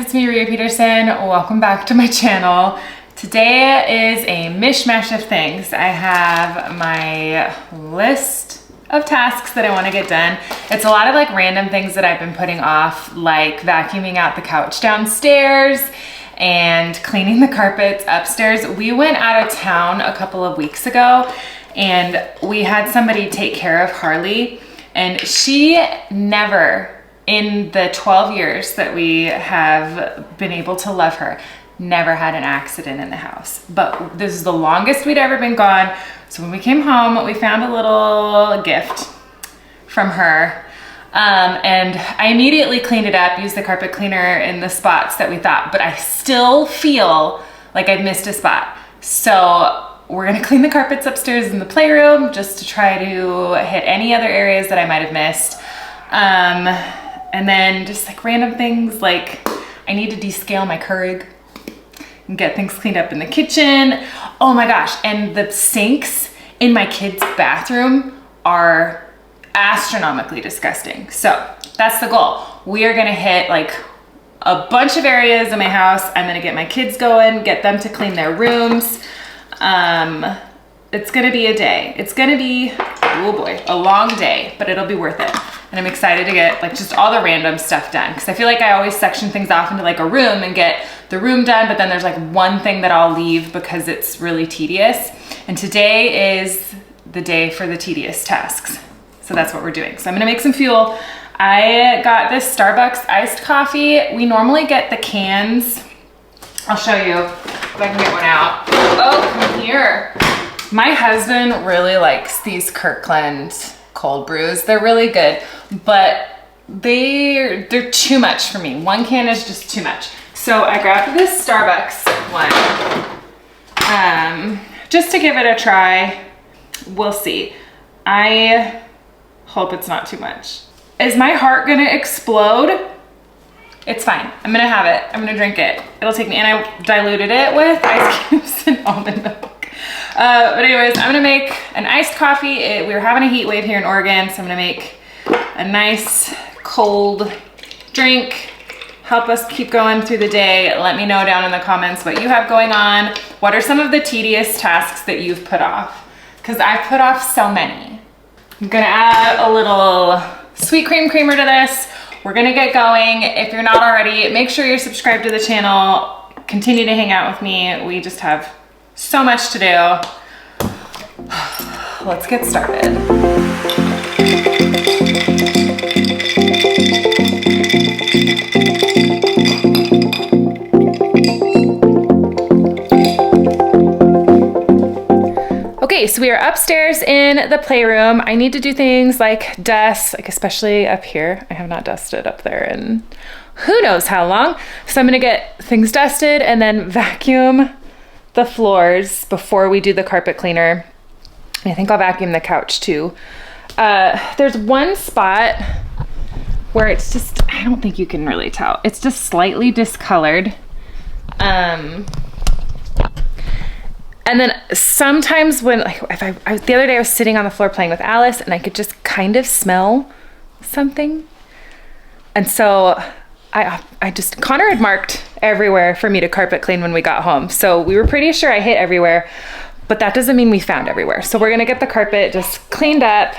it's me, Rhea Peterson. Welcome back to my channel. Today is a mishmash of things. I have my list of tasks that I want to get done. It's a lot of like random things that I've been putting off, like vacuuming out the couch downstairs and cleaning the carpets upstairs. We went out of town a couple of weeks ago and we had somebody take care of Harley, and she never, in the 12 years that we have been able to love her, never had an accident in the house. But this is the longest we'd ever been gone. So when we came home, we found a little gift from her. And I immediately cleaned it up, used the carpet cleaner in the spots that we thought, but I still feel like I've missed a spot. So we're gonna clean the carpets upstairs in the playroom just to try to hit any other areas that I might have missed. And then just like random things, like I need to descale my Keurig and get things cleaned up in the kitchen. Oh my gosh, and the sinks in my kids' bathroom are astronomically disgusting. So that's the goal. We are gonna hit like a bunch of areas in my house. I'm gonna get my kids going, get them to clean their rooms. It's gonna be a day. It's gonna be, oh boy, a long day, but it'll be worth it. And I'm excited to get like just all the random stuff done, because I feel like I always section things off into like a room and get the room done, but then there's like one thing that I'll leave because it's really tedious. And today is the day for the tedious tasks. So that's what we're doing. So I'm gonna make some fuel. I got this Starbucks iced coffee. We normally get the cans. I'll show you if I can get one out. Oh, come here. My husband really likes these Kirkland cold brews. They're really good, but they're too much for me. One can is just too much. So I grabbed this Starbucks one, just to give it a try. We'll see. I hope it's not too much. Is my heart gonna explode? It's fine. I'm gonna have it. I'm gonna drink it. It'll take me, and I diluted it with ice cubes and almond milk. But anyways, I'm gonna make an iced coffee. We were having a heat wave here in Oregon, so I'm gonna make a nice cold drink. Help us keep going through the day. Let me know down in the comments what you have going on. What are some of the tedious tasks that you've put off? Because I've put off so many. I'm gonna add a little sweet cream creamer to this. We're gonna get going. If you're not already, make sure you're subscribed to the channel. Continue to hang out with me. We just have so much to do. Let's get started. Okay, so we are upstairs in the playroom. I need to do things like dust, like especially up here. I have not dusted up there in who knows how long. So I'm gonna get things dusted and then vacuum the floors before we do the carpet cleaner. I think I'll vacuum the couch too. There's one spot where it's just, I don't think you can really tell. It's just slightly discolored. And then sometimes when, like, the other day I was sitting on the floor playing with Alice and I could just kind of smell something. And so Connor had marked everywhere for me to carpet clean when we got home. So we were pretty sure I hit everywhere, but that doesn't mean we found everywhere. So we're gonna get the carpet just cleaned up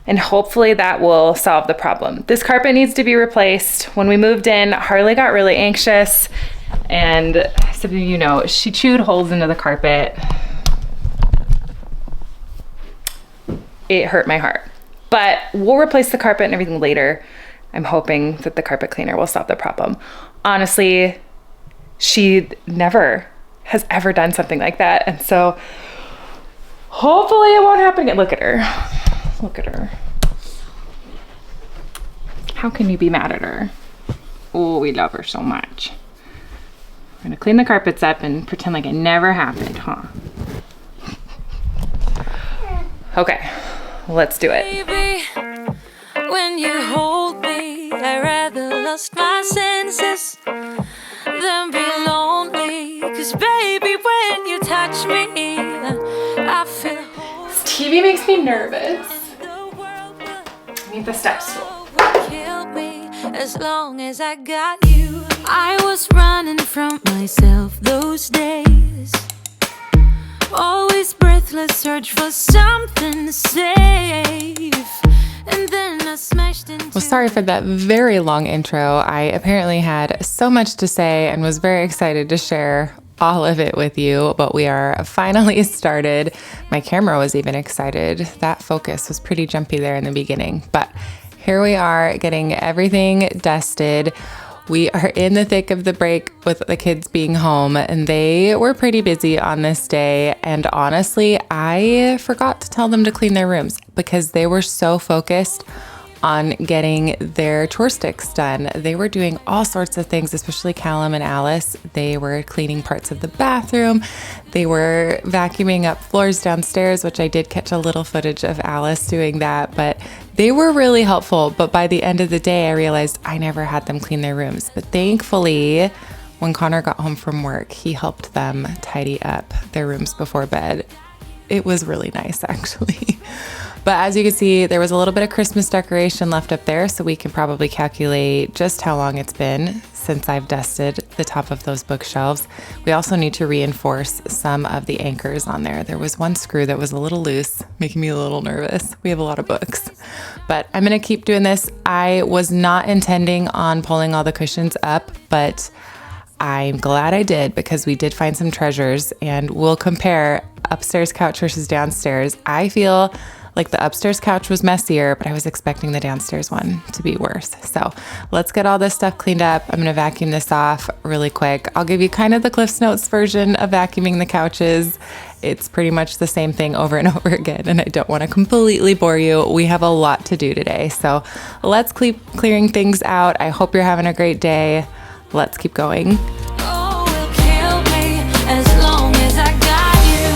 and hopefully that will solve the problem. This carpet needs to be replaced. When we moved in, Harley got really anxious and some of you know, she chewed holes into the carpet. It hurt my heart, but we'll replace the carpet and everything later. I'm hoping that the carpet cleaner will solve the problem. Honestly, she never has ever done something like that. And so hopefully it won't happen again. Look at her. Look at her. How can you be mad at her? Oh, we love her so much. We're gonna clean the carpets up and pretend like it never happened, huh? Okay, let's do it. Baby, when you hold me, I rather lost my senses than be lonely. 'Cause baby, when you touch me, I feel this TV makes me nervous. I need the step stool. kill me. as long as I got you. I was running from myself those days, always breathless, search for something safe. And then I smashed into. Well, sorry for that very long intro. I apparently had so much to say and was very excited to share all of it with you, but we are finally started. My camera was even excited. That focus was pretty jumpy there in the beginning, but here we are getting everything dusted. We are in the thick of the break with the kids being home, and they were pretty busy on this day. And honestly, I forgot to tell them to clean their rooms because they were so focused on getting their chore sticks done. They were doing all sorts of things, especially Callum and Alice. They were cleaning parts of the bathroom. They were vacuuming up floors downstairs, which I did catch a little footage of Alice doing that, but they were really helpful. But by the end of the day, I realized I never had them clean their rooms. But thankfully, when Connor got home from work, he helped them tidy up their rooms before bed. It was really nice, actually. But as you can see, there was a little bit of Christmas decoration left up there, so we can probably calculate just how long it's been since I've dusted the top of those bookshelves. We also need to reinforce some of the anchors on there. There was one screw that was a little loose, making me a little nervous. We have a lot of books, but I'm gonna keep doing this. I was not intending on pulling all the cushions up, but I'm glad I did because we did find some treasures, and we'll compare upstairs couch versus downstairs. I feel like the upstairs couch was messier, but I was expecting the downstairs one to be worse. So let's get all this stuff cleaned up. I'm gonna vacuum this off really quick. I'll give you kind of the Cliff's Notes version of vacuuming the couches. It's pretty much the same thing over and over again, and I don't wanna completely bore you. We have a lot to do today. So let's keep clearing things out. I hope you're having a great day. Let's keep going. Oh, will kill me as long as I got you.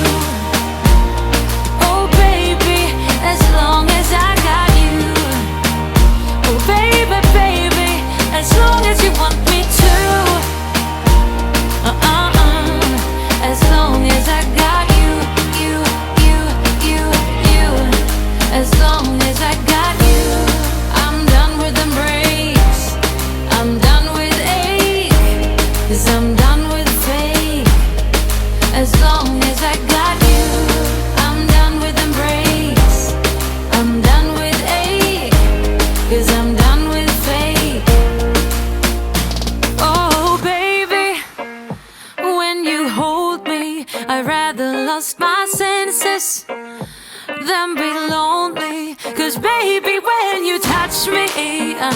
Oh, baby, as long as I got you. Oh, baby, baby, as long as you want me to. As long as I got you, as long as I got you. I'm done with embrace. I'm done with ache. 'Cause I'm done with fake. As long as I got you. I'm done with embrace. I'm done with ache. 'Cause I'm done with fake. Oh, baby, when you hold me, I'd rather lost my senses than be lonely. 'Cause baby, when you touch me, I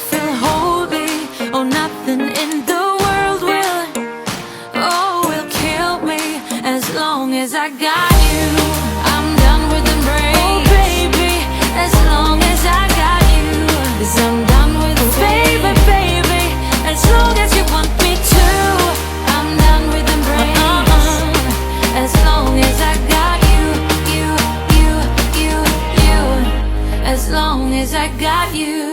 feel holy. Oh, nothing in the world will kill me as long as I got you. I'm done with embrace. Oh, baby, as long as I got you. 'Cause I'm done with baby, baby, as long as you want me to. I'm done with embrace. As long as I got you, as long as I got you.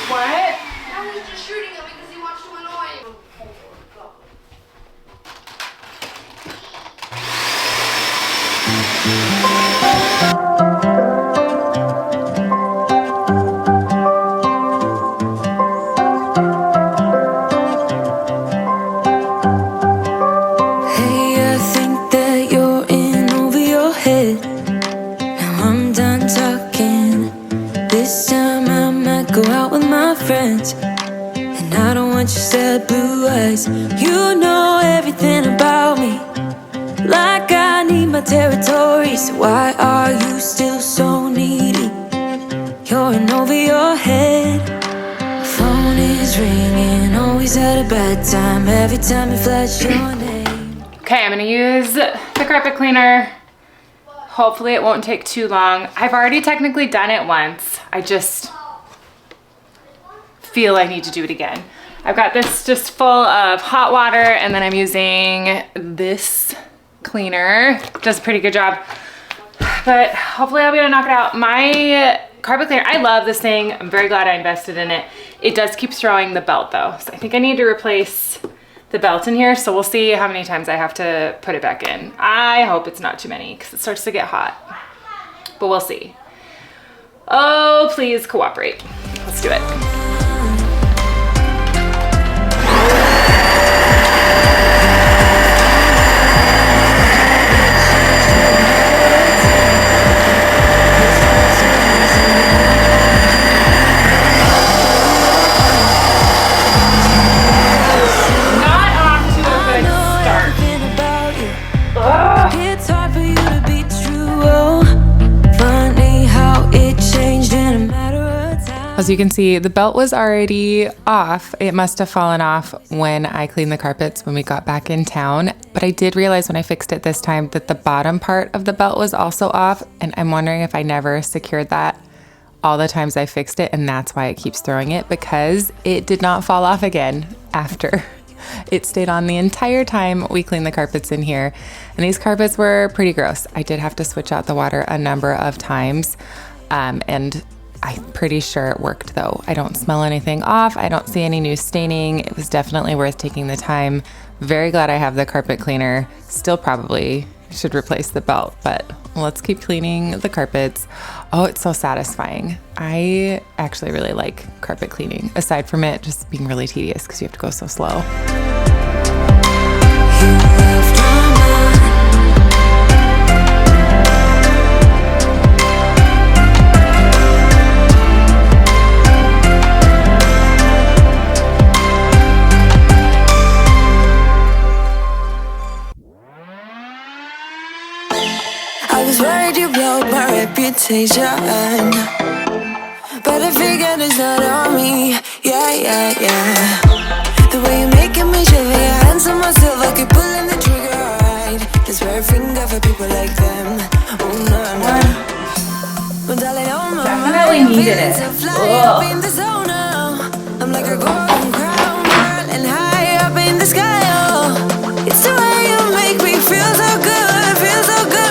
What? Now he's just shooting at me because he wants to annoy you. Hey, I think that you're in over your head. Now I'm done talking. This time I might go out with my friends. And I don't want your sad blue eyes. You know everything about me, like I need my territory. So why are you still so needy? You're in over your head. Phone is ringing, always at a bad time. Every time you flash your name. Okay, I'm gonna use the carpet cleaner. Hopefully it won't take too long. I've already technically done it once. I just feel I need to do it again. I've got this just full of hot water, and then I'm using this cleaner. Does a pretty good job, but hopefully I'll be able to knock it out. My carpet cleaner, I love this thing. I'm very glad I invested in it. It does keep throwing the belt though, so I think I need to replace the belt in here, so we'll see how many times I have to put it back in. I hope it's not too many because it starts to get hot, but we'll see. Oh, please cooperate. Let's do it. As you can see, the belt was already off. It must have fallen off when I cleaned the carpets when we got back in town. But I did realize when I fixed it this time that the bottom part of the belt was also off. And I'm wondering if I never secured that all the times I fixed it. And that's why it keeps throwing it, because it did not fall off again after. It stayed on the entire time we cleaned the carpets in here. And these carpets were pretty gross. I did have to switch out the water a number of times. And I'm pretty sure it worked though. I don't smell anything off. I don't see any new staining. It was definitely worth taking the time. Very glad I have the carpet cleaner. Still probably should replace the belt, but let's keep cleaning the carpets. Oh, it's so satisfying. I actually really like carpet cleaning, aside from it just being really tedious because you have to go so slow. I was worried you broke my reputation, but I figured it's not on me. Yeah. The way you're making me shiver, your hands on myself, I keep pulling the trigger, right? This very finger for people like them. Oh no. Well, darling, oh my, Definitely needed it. up in the zone now. I'm like a golden crown, girl, and high up in the sky. Oh, it's the way you make me feel so good, feel so good.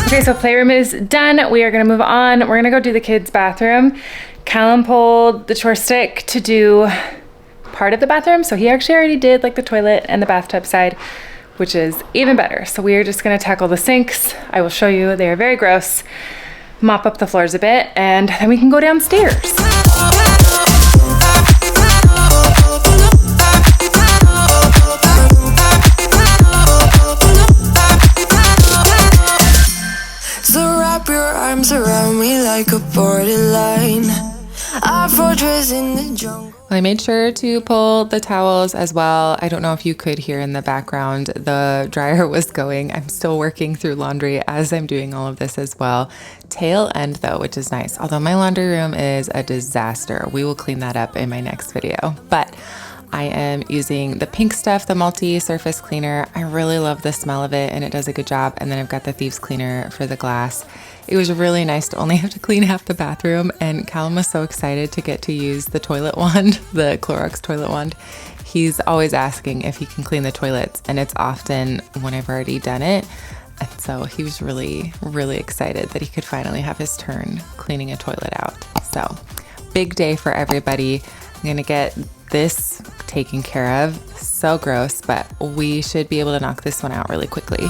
Okay, so playroom is done. We are gonna move on. We're gonna go do the kids' bathroom. Callum pulled the chore stick to do part of the bathroom, so he actually already did like the toilet and the bathtub side, which is even better. So we are just gonna tackle the sinks. I will show you, they are very gross. Mop up the floors a bit, and then we can go downstairs. Arms around me like a borderline. Our fortress in the jungle. I made sure to pull the towels as well. I don't know if you could hear in the background, the dryer was going. I'm still working through laundry as I'm doing all of this as well. Tail end though, which is nice. Although my laundry room is a disaster. We will clean that up in my next video. But I am using the pink stuff, the multi-surface cleaner. I really love the smell of it and it does a good job. And then I've got the thieves cleaner for the glass. It was really nice to only have to clean half the bathroom, and Callum was so excited to get to use the toilet wand, the Clorox toilet wand. He's always asking if he can clean the toilets, and it's often when I've already done it. And so he was really, really excited that he could finally have his turn cleaning a toilet out. So big day for everybody. I'm gonna get this taken care of. So gross, but we should be able to knock this one out really quickly.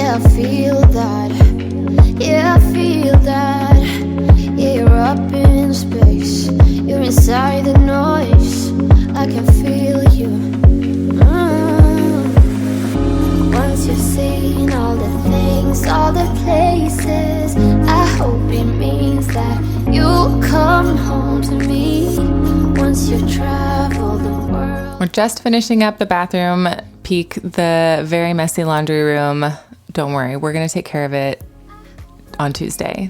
Yeah, I feel that. Yeah, I feel that. Yeah, you're up in space. You're inside the noise. I can feel you. Once you've seen all the things, all the places, I hope it means that you'll come home to me. Once you've traveled the world. We're just finishing up the bathroom peek, the very messy laundry room. Don't worry, we're gonna take care of it on Tuesday.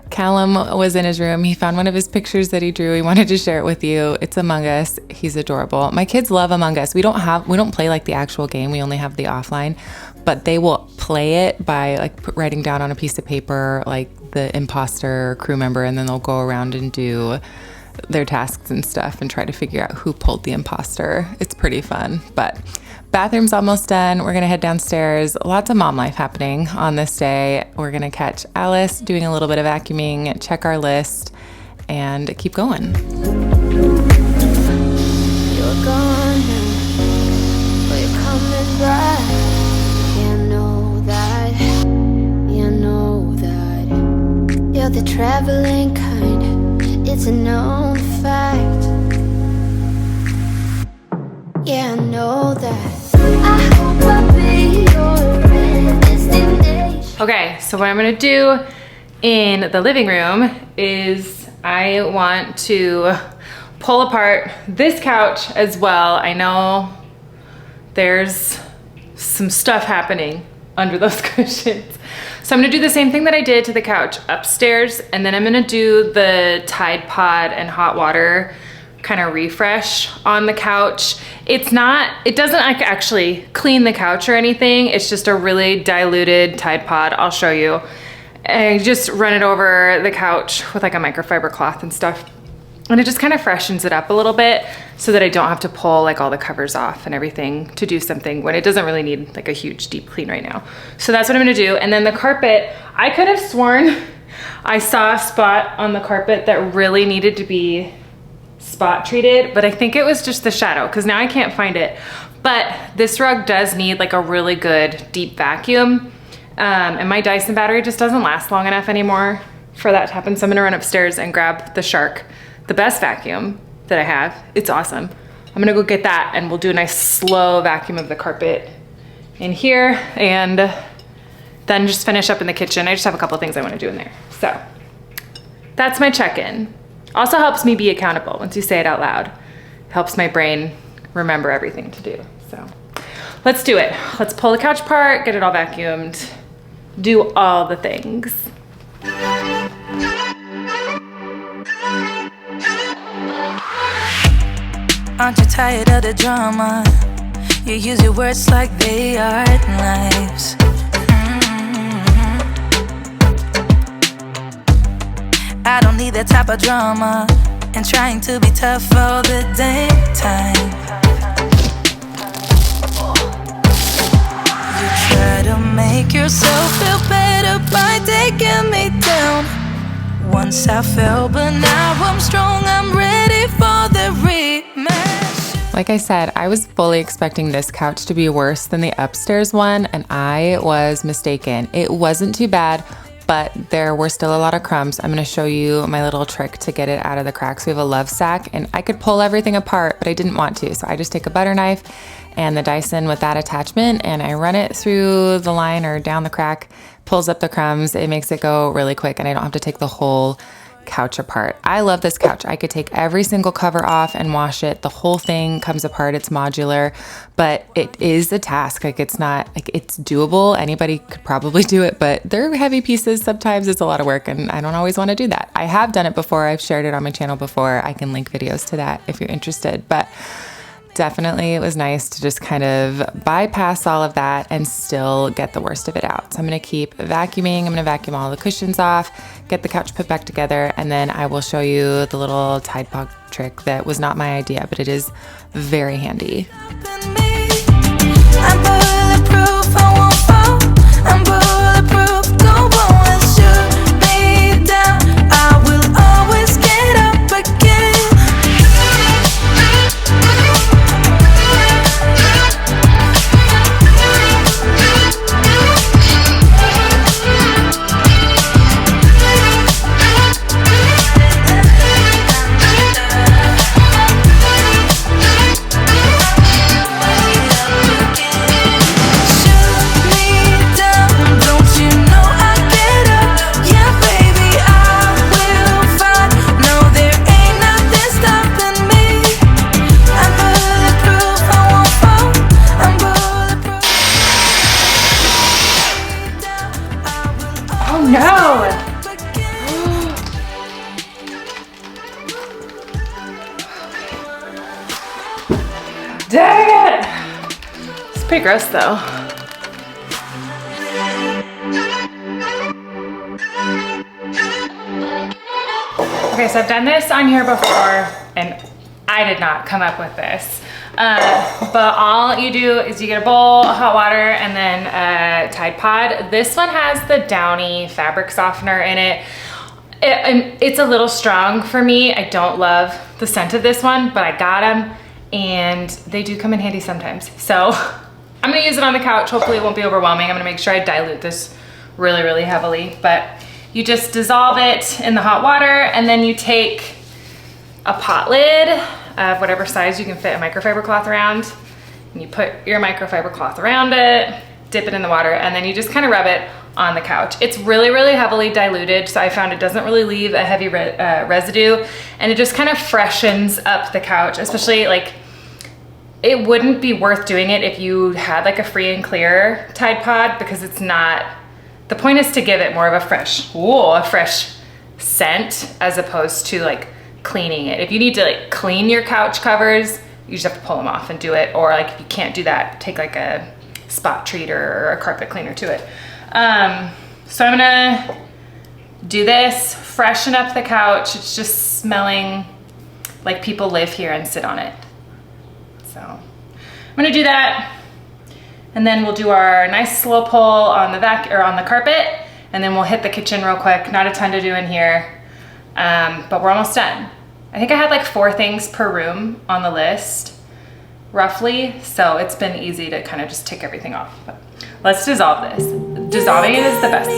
Callum was in his room. He found one of his pictures that he drew. He wanted to share it with you. It's Among Us. He's adorable. My kids love Among Us. We don't play like the actual game. We only have the offline, but they will play it by like writing down on a piece of paper like the imposter or crew member, and then they'll go around and do their tasks and stuff and try to figure out who pulled the imposter. It's pretty fun. But bathroom's almost done. We're gonna head downstairs. Lots of mom life happening on this day. We're gonna catch Alice doing a little bit of vacuuming, check our list, and keep going. You're gone now, but you're coming back. Yeah, I know that. Yeah, I know that. You're the traveling kind. It's a known fact. Yeah, I know that. I hope I'll be your destination. Okay, so what I'm gonna do in the living room is I want to pull apart this couch as well. I know there's some stuff happening under those cushions. So I'm gonna do the same thing that I did to the couch upstairs, and then I'm gonna do the Tide Pod and hot water kind of refresh on the couch. It doesn't like actually clean the couch or anything. It's just a really diluted Tide Pod. I'll show you. And just run it over the couch with like a microfiber cloth and stuff. And it just kind of freshens it up a little bit so that I don't have to pull like all the covers off and everything to do something when it doesn't really need like a huge deep clean right now. So that's what I'm gonna do. And then the carpet, I could have sworn I saw a spot on the carpet that really needed to be spot treated, but I think it was just the shadow because now I can't find it. But this rug does need like a really good deep vacuum. And my Dyson battery just doesn't last long enough anymore for that to happen. So I'm gonna run upstairs and grab the Shark, the best vacuum that I have. It's awesome. I'm gonna go get that and we'll do a nice slow vacuum of the carpet in here and then just finish up in the kitchen. I just have a couple things I wanna do in there. So that's my check-in. Also helps me be accountable. Once you say it out loud, it helps my brain remember everything to do. So let's do it. Let's pull the couch apart, get it all vacuumed, do all the things. Aren't you tired of the drama? You use your words like they are knives. I don't need that type of drama and trying to be tough all the damn time. You try to make yourself feel better by taking me down. Once I fell, but now I'm strong. I'm ready for the rematch. Like I said, I was fully expecting this couch to be worse than the upstairs one, and I was mistaken. It wasn't too bad, but there were still a lot of crumbs. I'm gonna show you my little trick to get it out of the cracks. We have a love sack, and I could pull everything apart, but I didn't want to. So I just take a butter knife and the Dyson with that attachment, and I run it through the line or down the crack, pulls up the crumbs. It makes it go really quick, and I don't have to take the whole couch apart. I love this couch. I could take every single cover off and wash it. The whole thing comes apart. It's modular, but it is a task. Like it's not like it's doable. Anybody could probably do it, but they're heavy pieces. Sometimes it's a lot of work and I don't always want to do that. I have done it before. I've shared it on my channel before. I can link videos to that if you're interested, but definitely it was nice to just kind of bypass all of that and still get the worst of it out. So I'm gonna keep vacuuming. I'm gonna vacuum all the cushions off, get the couch put back together, and then I will show you the little Tide Pod trick that was not my idea, but it is very handy. I'm bulletproof, I won't fall. I'm bulletproof, no one will shoot me down. I will always get up again. pretty gross though. Okay, so I've done this on here before and I did not come up with this. But all you do is you get a bowl, hot water, and then a Tide Pod. This one has the Downy fabric softener in it. It's a little strong for me. I don't love the scent of this one, but I got them and they do come in handy sometimes. So I'm gonna use it on the couch. Hopefully it won't be overwhelming. I'm gonna make sure I dilute this really, really heavily, but you just dissolve it in the hot water and then you take a pot lid of whatever size you can fit a microfiber cloth around, and you put your microfiber cloth around it, dip it in the water, and then you just kind of rub it on the couch. It's really, really heavily diluted, so I found it doesn't really leave a heavy residue, and it just kind of freshens up the couch, especially like, it wouldn't be worth doing it if you had like a free and clear Tide Pod, because it's not, the point is to give it more of a fresh scent as opposed to like cleaning it. If you need to like clean your couch covers, you just have to pull them off and do it. Or like if you can't do that, take like a spot treater or a carpet cleaner to it. So I'm gonna do this, freshen up the couch. It's just smelling like people live here and sit on it. So I'm gonna do that. And then we'll do our nice slow pull on the on the carpet, and then we'll hit the kitchen real quick. Not a ton to do in here, but we're almost done. I think I had like 4 things per room on the list, roughly. So it's been easy to kind of just tick everything off. But let's dissolve this. Dissolving it is the best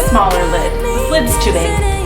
smaller lid. This lid's too big.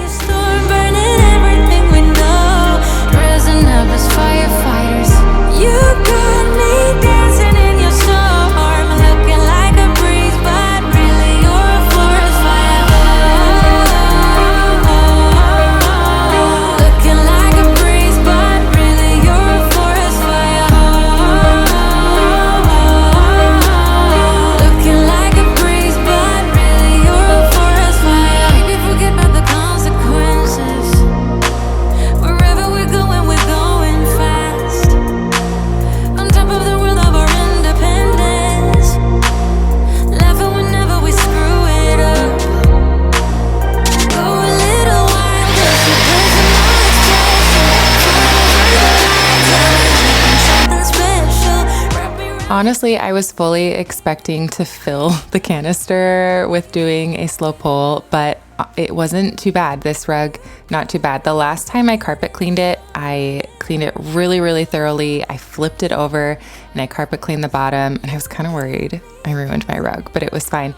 Honestly, I was fully expecting to fill the canister with doing a slow pull, but it wasn't too bad. This rug, not too bad. The last time I carpet cleaned it, I cleaned it really, really thoroughly. I flipped it over and I carpet cleaned the bottom, and I was kind of worried I ruined my rug, but it was fine.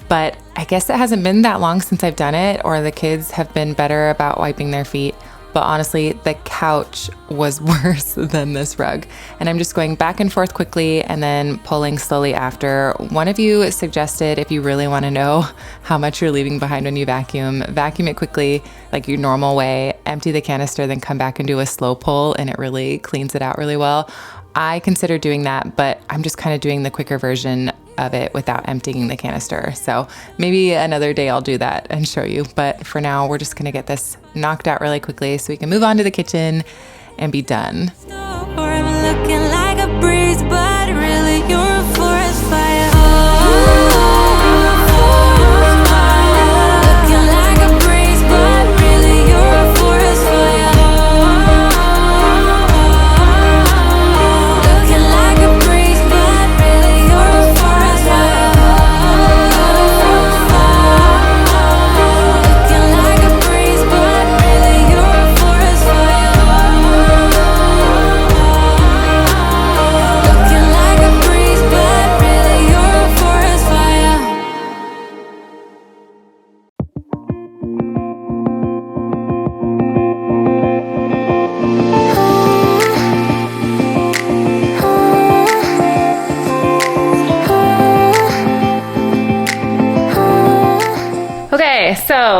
But I guess it hasn't been that long since I've done it, or the kids have been better about wiping their feet. But honestly, the couch was worse than this rug. And I'm just going back and forth quickly and then pulling slowly after. One of you suggested, if you really want to know how much you're leaving behind when you vacuum it quickly, like your normal way, empty the canister, then come back and do a slow pull, and it really cleans it out really well. I consider doing that, but I'm just kind of doing the quicker version of it without emptying the canister. So maybe another day I'll do that and show you. But for now, we're just gonna get this knocked out really quickly so we can move on to the kitchen and be done.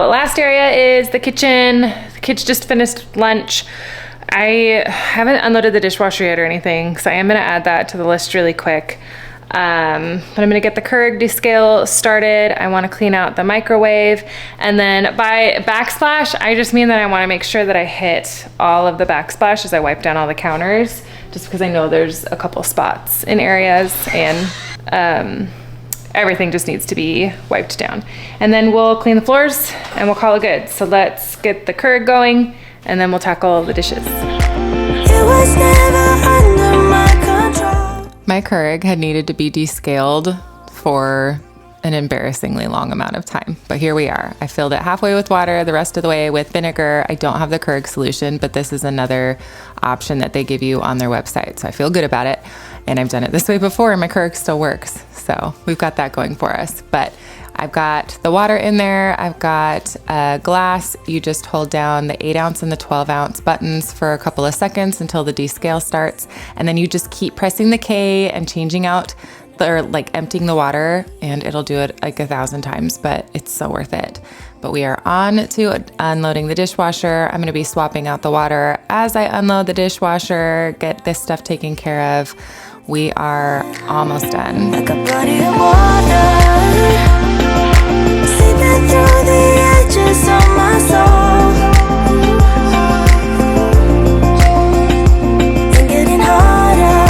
last area is the kitchen. The kids just finished lunch. I haven't unloaded the dishwasher yet or anything, so I am gonna add that to the list really quick. But I'm gonna get the Keurig descale started. I wanna clean out the microwave. And then by backsplash, I just mean that I wanna make sure that I hit all of the backsplash as I wipe down all the counters, just because I know there's a couple spots in areas, and everything just needs to be wiped down. And then we'll clean the floors and we'll call it good. So let's get the Keurig going, and then we'll tackle the dishes. It was never under my control. My Keurig had needed to be descaled for an embarrassingly long amount of time, but here we are. I filled it halfway with water, the rest of the way with vinegar. I don't have the Keurig solution, but this is another option that they give you on their website, so I feel good about it. And I've done it this way before and my Keurig still works. So we've got that going for us. But I've got the water in there. I've got a glass. You just hold down the 8-ounce and the 12-ounce buttons for a couple of seconds until the descale starts. And then you just keep pressing the K and changing out or like emptying the water, and it'll do it like 1,000 times, but it's so worth it. But we are on to unloading the dishwasher. I'm gonna be swapping out the water as I unload the dishwasher, get this stuff taken care of. We are almost done. Like a body of water, seeping through the edges of my soul, and getting harder.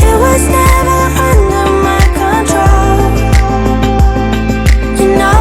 It was never under my control, you know.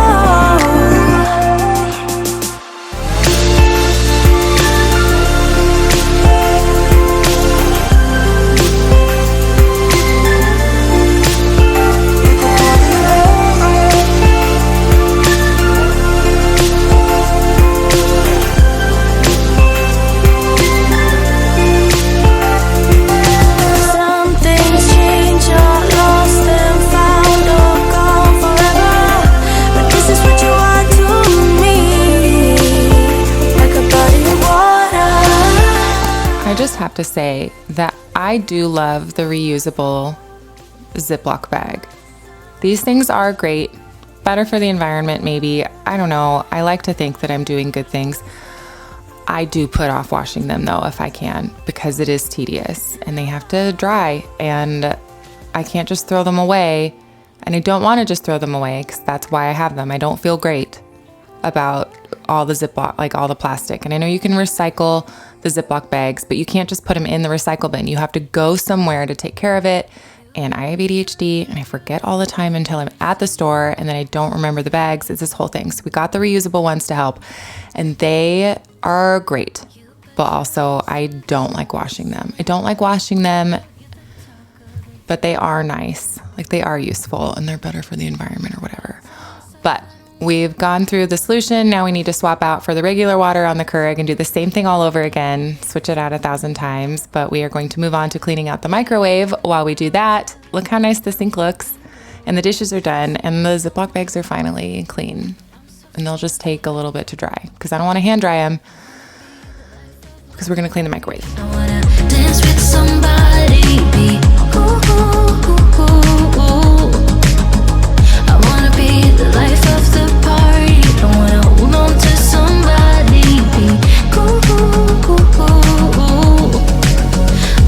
I just have to say that I do love the reusable Ziploc bag. These things are great, better for the environment maybe. I don't know. I like to think that I'm doing good things. I do put off washing them though if I can, because it is tedious and they have to dry, and I can't just throw them away, and I don't want to just throw them away because that's why I have them. I don't feel great about all the Ziploc, like all the plastic. And I know you can recycle the Ziploc bags, but you can't just put them in the recycle bin. You have to go somewhere to take care of it. And I have ADHD and I forget all the time until I'm at the store, and then I don't remember the bags. It's this whole thing. So we got the reusable ones to help, and they are great, but also I don't like washing them. I don't like washing them, but they are nice. Like, they are useful and they're better for the environment or whatever. But we've gone through the solution. Now we need to swap out for the regular water on the Keurig and do the same thing all over again, switch it out 1,000 times. But we are going to move on to cleaning out the microwave. While we do that, look how nice the sink looks, and the dishes are done, and the Ziploc bags are finally clean. And they'll just take a little bit to dry because I don't want to hand dry them, because we're going to clean the microwave. I wanna dance with somebody, be ooh. I wanna be the life of the party. I wanna hold on to somebody, be cool.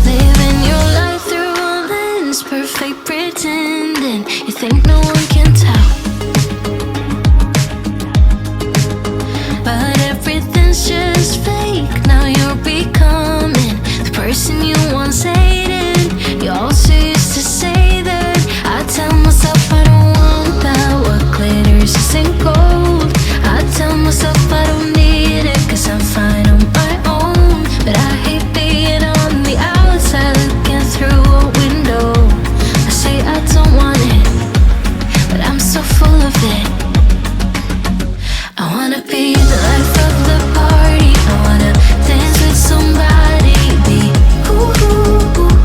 Living your life through a lens, perfect pretending. You think no one can tell, but everything's just fake. Now you're becoming the person you once hated. You also used to say that. I tell myself I don't want that. What glitters isn't gold. I tell myself I don't need it, 'cause I'm fine on my own. But I hate being on the outside looking through a window. I say I don't want it, but I'm so full of it. I wanna be the life of the party. I wanna dance with somebody, be ooh.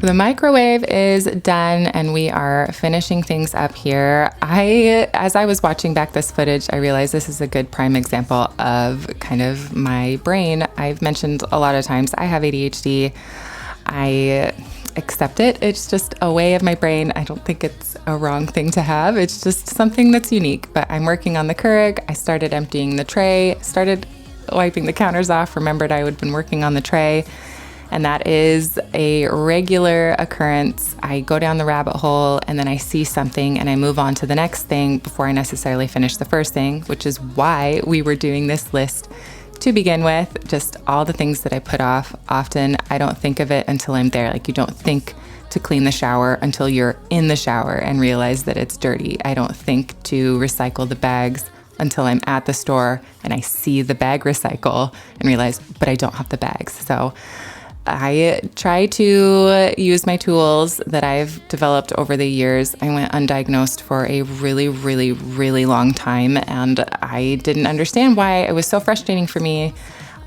The microwave is done and we are finishing things up here. As I was watching back this footage, I realized this is a good prime example of kind of my brain. I've mentioned a lot of times I have ADHD. I accept it. It's just a way of my brain. I don't think it's a wrong thing to have. It's just something that's unique. But I'm working on the Keurig. I started emptying the tray, started wiping the counters off, remembered I had been working on the tray. And that is a regular occurrence. I go down the rabbit hole and then I see something and I move on to the next thing before I necessarily finish the first thing, which is why we were doing this list to begin with. Just all the things that I put off. Often I don't think of it until I'm there. Like, you don't think to clean the shower until you're in the shower and realize that it's dirty. I don't think to recycle the bags until I'm at the store and I see the bag recycle and realize, but I don't have the bags. So I try to use my tools that I've developed over the years. I went undiagnosed for a really, really, really long time, and I didn't understand why it was so frustrating for me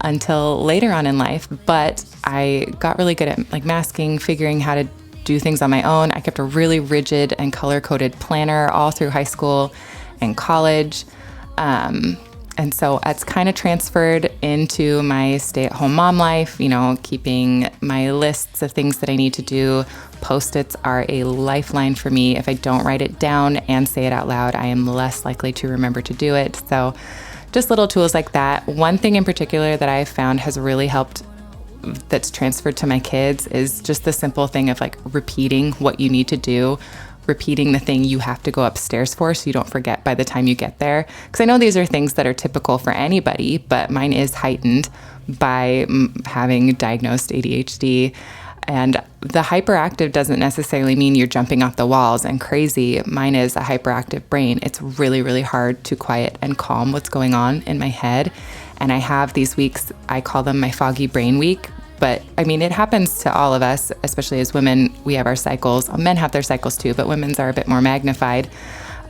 until later on in life. But I got really good at masking, figuring how to do things on my own. I kept a really rigid and color-coded planner all through high school and college. And so it's kind of transferred into my stay-at-home mom life, keeping my lists of things that I need to do. Post-its are a lifeline for me. If I don't write it down and say it out loud, I am less likely to remember to do it. So just little tools like that. One thing in particular that I've found has really helped that's transferred to my kids is just the simple thing of repeating what you need to do. Repeating the thing you have to go upstairs for so you don't forget by the time you get there. Because I know these are things that are typical for anybody, but mine is heightened by having diagnosed ADHD. And the hyperactive doesn't necessarily mean you're jumping off the walls and crazy. Mine is a hyperactive brain. It's really, really hard to quiet and calm what's going on in my head. And I have these weeks, I call them my foggy brain week. But it happens to all of us, especially as women. We have our cycles. Men have their cycles too, but women's are a bit more magnified.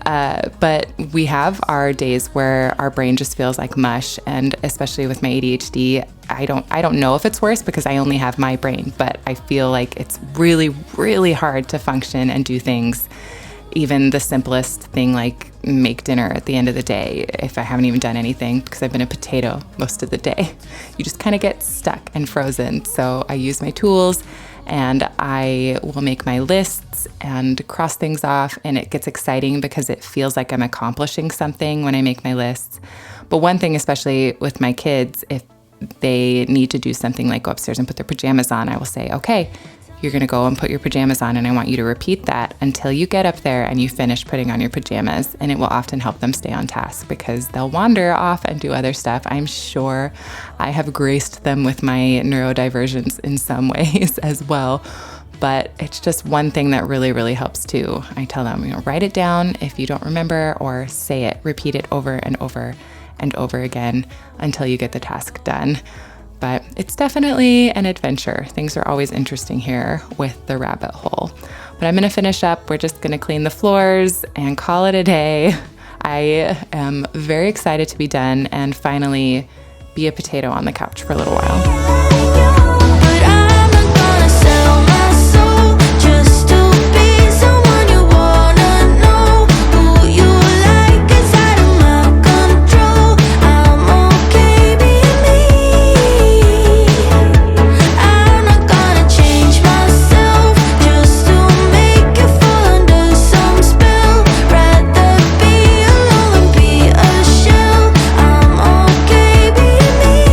But we have our days where our brain just feels like mush. And especially with my ADHD, I don't know if it's worse because I only have my brain, but I feel like it's really, really hard to function and do things. Even the simplest thing like make dinner at the end of the day if I haven't even done anything because I've been a potato most of the day. You just kind of get stuck and frozen. So I use my tools and I will make my lists and cross things off, and it gets exciting because it feels like I'm accomplishing something when I make my lists. But one thing, especially with my kids, if they need to do something like go upstairs and put their pajamas on, I will say, okay, you're going to go and put your pajamas on, and I want you to repeat that until you get up there and you finish putting on your pajamas. And it will often help them stay on task because they'll wander off and do other stuff. I'm sure I have graced them with my neurodivergence in some ways as well. But it's just one thing that really, really helps too. I tell them, write it down if you don't remember, or say it, repeat it over and over and over again until you get the task done. But it's definitely an adventure. Things are always interesting here with the rabbit hole. But I'm going to finish up. We're just going to clean the floors and call it a day. I am very excited to be done and finally be a potato on the couch for a little while. But I'm not gonna sell my soul just to be someone you wanna know. Who you like is out of my control. I'm okay being me. I'm not gonna change myself just to make you fall under some spell. Rather be alone than be a shell. I'm okay being me.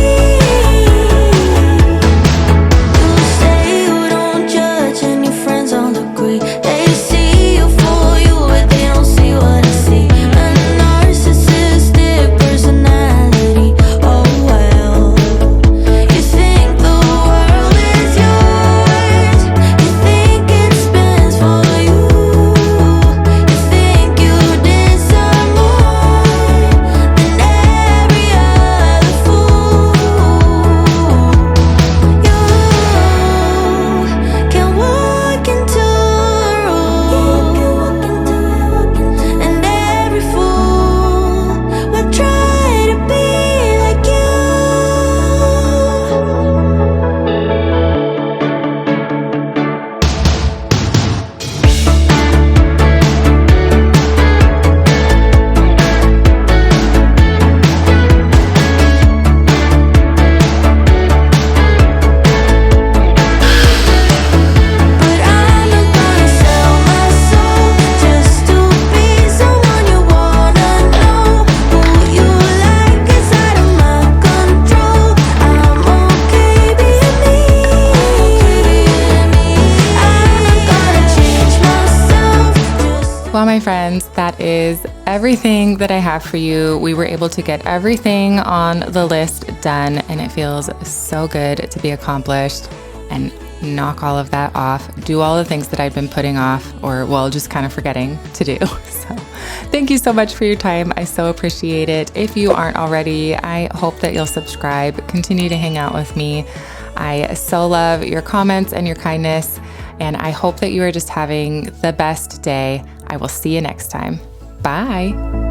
Well, my friends, that is everything that I have for you. We were able to get everything on the list done, and it feels so good to be accomplished and knock all of that off, do all the things that I've been putting off or, well, just kind of forgetting to do. So thank you so much for your time. I so appreciate it. If you aren't already, I hope that you'll subscribe, continue to hang out with me. I so love your comments and your kindness, and I hope that you are just having the best day. I will see you next time. Bye.